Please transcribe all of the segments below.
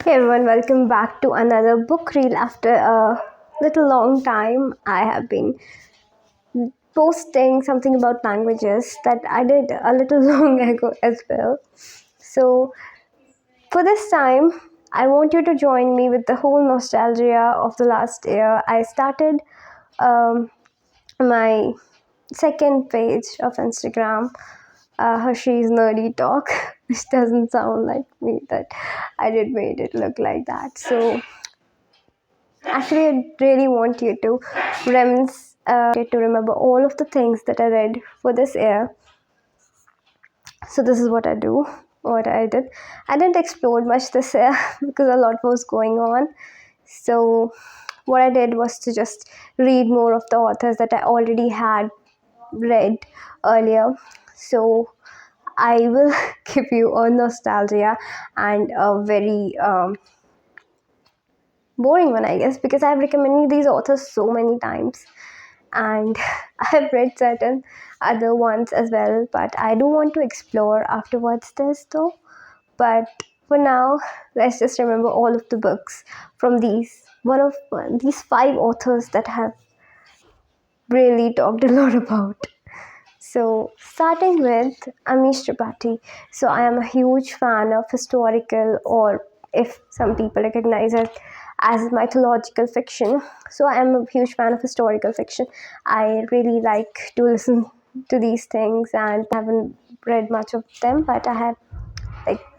Hey everyone, welcome back to another book reel. After a little long time, I have been posting something about languages that I did a little long ago as well. So, for this time, I want you to join me with the whole nostalgia of the last year. I started um, my second page of Instagram, Hershey's Nerdy Talk, which doesn't sound like me, that I did made it look like that. So, actually, I really want you to remember all of the things that I read for this year. So this is what I do. What I did. I didn't explore much this year because a lot was going on. So what I did was to just read more of the authors that I already had read earlier. So I will give you a nostalgia and a very boring one, I guess, because I've recommended these authors so many times, and I've read certain other ones as well, but I do want to explore afterwards this though. But for now, let's just remember all of the books from these five authors that have really talked a lot about. So, starting with Amish Tripathi. So, I am a huge fan of historical, or if some people recognize it as mythological fiction. So, I am a huge fan of historical fiction. I really like to listen to these things, and I haven't read much of them, but I have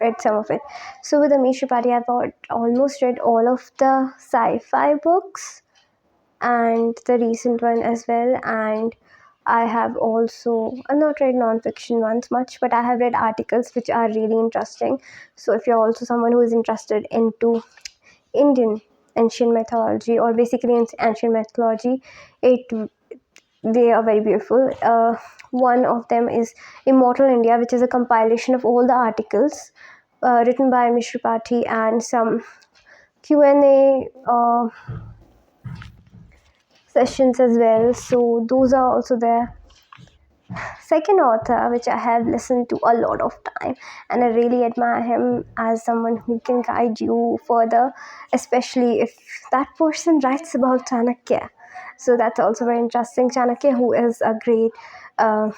read some of it. So, with Amish Tripathi, I've almost read all of the sci-fi books and the recent one as well. And I have also not read non-fiction ones much, but I have read articles which are really interesting. So if you're also someone who is interested into Indian ancient mythology, or basically ancient mythology, they are very beautiful. One of them is Immortal India, which is a compilation of all the articles written by Mishra Tripathi, and some Q&A sessions as well. So those are also there. Second author which I have listened to a lot of time, and I really admire him as someone who can guide you further, especially if that person writes about Chanakya. So that's also very interesting. Chanakya, who is a great uh,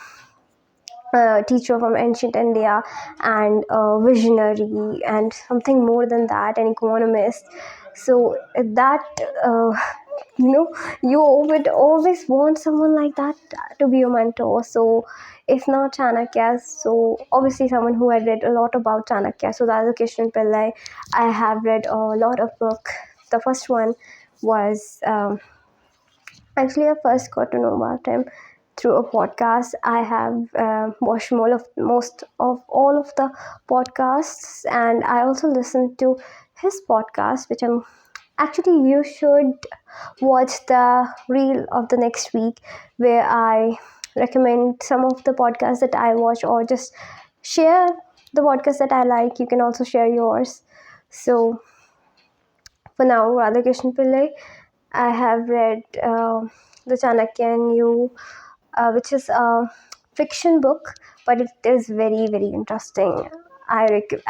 teacher from ancient India, and a visionary, and something more than that, an economist. So that you would always want someone like that to be your mentor. So if not Chanakya, so obviously someone who had read a lot about Chanakya. So that is Krishnan Pillai. I have read a lot of book. The first one was actually, I first got to know about him through a podcast. I have watched most of all of the podcasts, and I also listened to his podcast, which I'm actually, you should watch the reel of the next week, where I recommend some of the podcasts that I watch, or just share the podcast that I like. You can also share yours. So for now, Radhakrishnan Pillai, I have read the Chanakya and You, which is a fiction book, but it is very, very interesting. I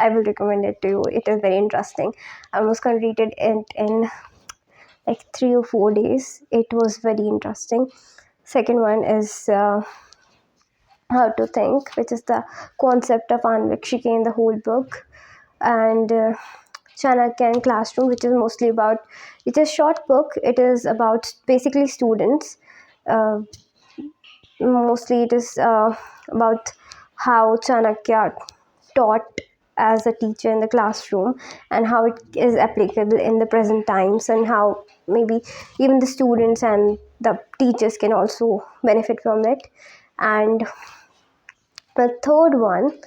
will recommend it to you. It is very interesting. I almost completed it in like 3 or 4 days. It was very interesting. Second one is How to Think, which is the concept of Anvikshike in the whole book, and Chanakya and Classroom, which is mostly about. It's a short book. It is about basically students. Uh, Mostly, it is about how Chanakya taught as a teacher in the classroom, and how it is applicable in the present times, and how maybe even the students and the teachers can also benefit from it. And the third one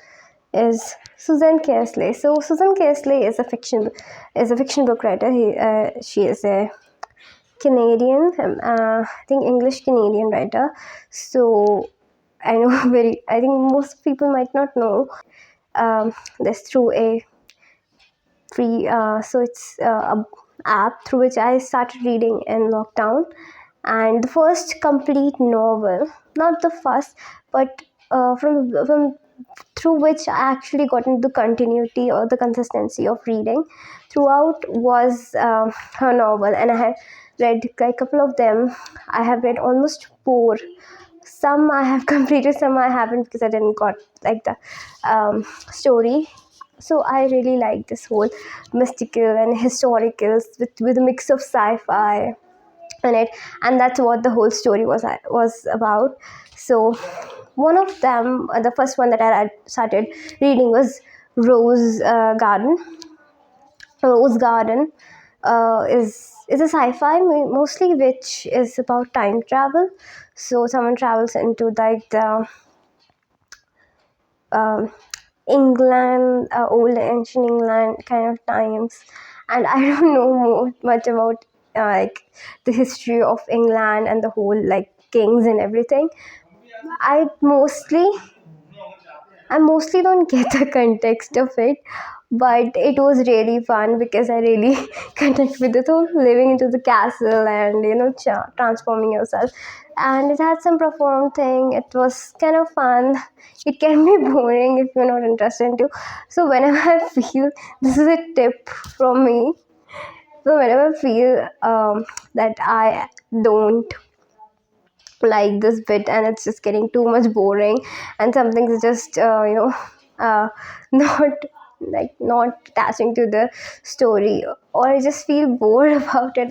is Susan Kersley. So Susan Kersley is a fiction book writer. She is a Canadian, I think English Canadian writer. So I know I think most people might not know this through a free. So it's a app through which I started reading in lockdown, and the first complete novel, not the first, but from through which I actually got into the continuity or the consistency of reading throughout was her novel, and I have read a couple of them. I have read almost four. Some I have completed, some I haven't because I didn't got like the story. So I really like this whole mystical and historical with a mix of sci-fi in it, and that's what the whole story was about. So one of them, the first one that I started reading was Rose Garden. Rose Garden is a sci-fi mostly, which is about time travel. So someone travels into like the um, England, old ancient England kind of times, and I don't know much about like the history of England and the whole like kings and everything. I mostly I mostly don't get the context of it, but it was really fun because I really connect with it whole living into the castle and transforming yourself. And it had some profound thing. It was kind of fun. It can be boring if you're not interested into. So whenever I feel, this is a tip from me. So whenever I feel that I don't like this bit and it's just getting too much boring and something's just not not attaching to the story, or I just feel bored about it,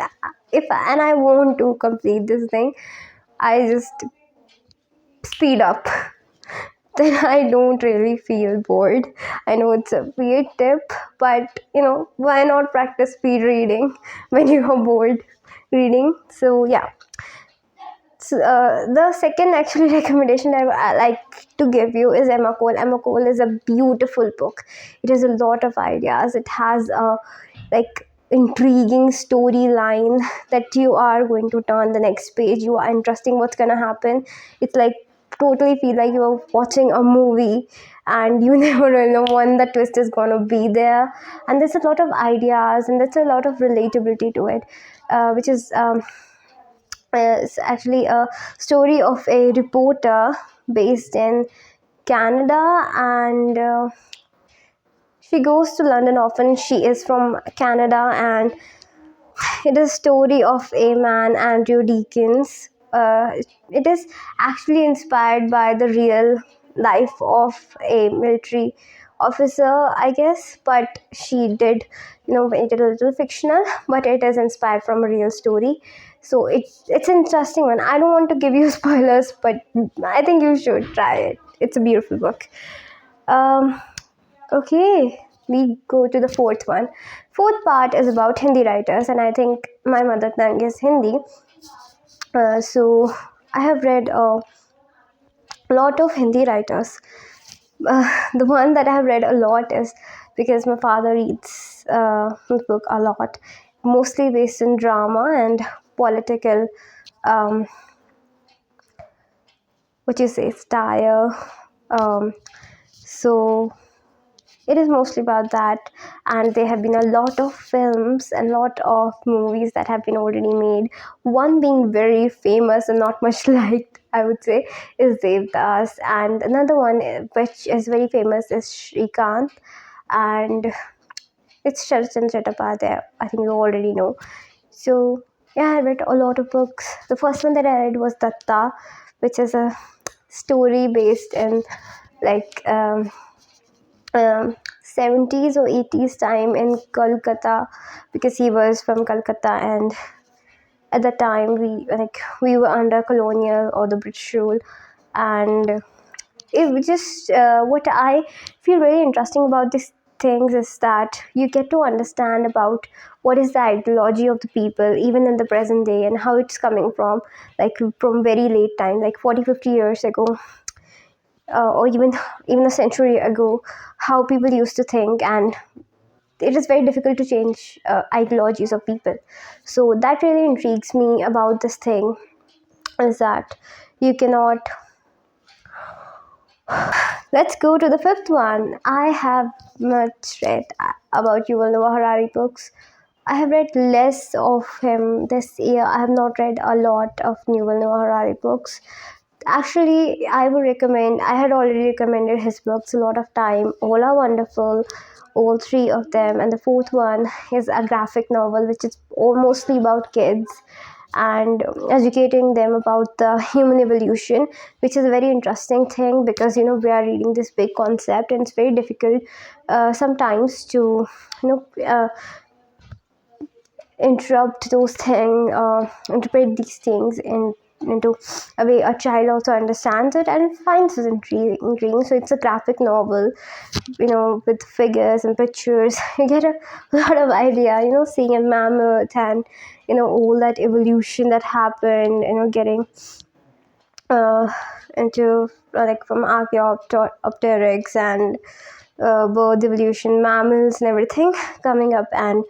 if and I want to complete this thing, I just speed up. Then I don't really feel bored. I know it's a weird tip, but why not practice speed reading when you are bored reading? So yeah. So, the second actually recommendation I like to give you is Emma Cole. Emma Cole is a beautiful book. It has a lot of ideas. It has a like intriguing storyline that you are going to turn the next page. You are interesting what's gonna happen. It's like totally feel like you are watching a movie and you never really know when the twist is gonna be there. And there's a lot of ideas and there's a lot of relatability to it, which is actually a story of a reporter based in Canada, and she goes to London often. She is from Canada, and it is a story of a man, Andrew Deakins. It is actually inspired by the real life of a military officer, I guess, but she did, made it a little fictional, but it is inspired from a real story. So it's an interesting one. I don't want to give you spoilers, but I think you should try it. It's a beautiful book. Um, Okay, we go to the fourth one. Fourth part is about Hindi writers, and I think my mother tongue is Hindi. So I have read a lot of Hindi writers. The one that I have read a lot is because my father reads his book a lot, mostly based in drama and political, um, what you say, style. Um, so it is mostly about that, and there have been a lot of films and lot of movies that have been already made. One being very famous and not much liked, I would say, is Devdas, and another one which is very famous is Shrikant, and it's Sharchan Chattopadhyay. I think you already know. So yeah, I read a lot of books. The first one that I read was Datta, which is a story based in like 70s or 80s time in Kolkata, because he was from Kolkata, and at the time we were under colonial or the British rule. And it just what I feel really interesting about these things is that you get to understand about what is the ideology of the people even in the present day, and how it's coming from, like from very late time, like 40-50 years ago, or even a century ago, how people used to think. And it is very difficult to change ideologies of people. So that really intrigues me about this thing, is that you cannot. Let's go to the fifth one. I have much read about Yuval Noah Harari books. I have read less of him this year. I have not read a lot of Yuval Noah Harari books. Actually, I would recommend, I had already recommended his books a lot of time. All are wonderful, all three of them. And the fourth one is a graphic novel, which is mostly about kids and educating them about the human evolution, which is a very interesting thing because, we are reading this big concept and it's very difficult sometimes to, interrupt those things, interpret these things into a way a child also understands it and finds it intriguing. So it's a graphic novel, with figures and pictures. You get a lot of idea, seeing a mammoth and, all that evolution that happened, getting uh, into like from Archaeopteryx and bird evolution, mammals and everything coming up, and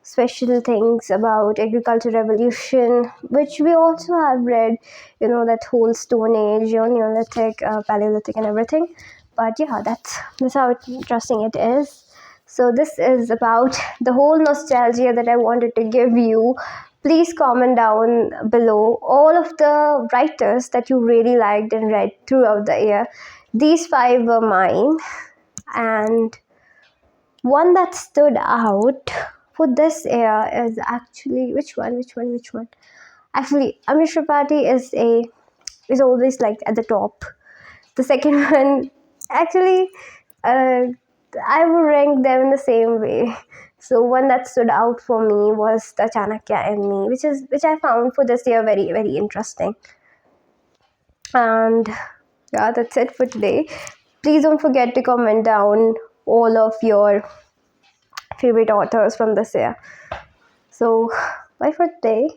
special things about agriculture revolution, which we also have read, that whole Stone Age, Neolithic, Paleolithic and everything. But yeah, that's how interesting it is. So this is about the whole nostalgia that I wanted to give you. Please comment down below all of the writers that you really liked and read throughout the year. These five were mine, and one that stood out for this year is actually which one? Actually, Amish Tripathi is always like at the top. The second one, actually, uh, I would rank them in the same way. So one that stood out for me was the Chanakya and Me, which I found for this year very very interesting. And yeah, that's it for today. Please don't forget to comment down all of your favorite authors from this year. So bye for today.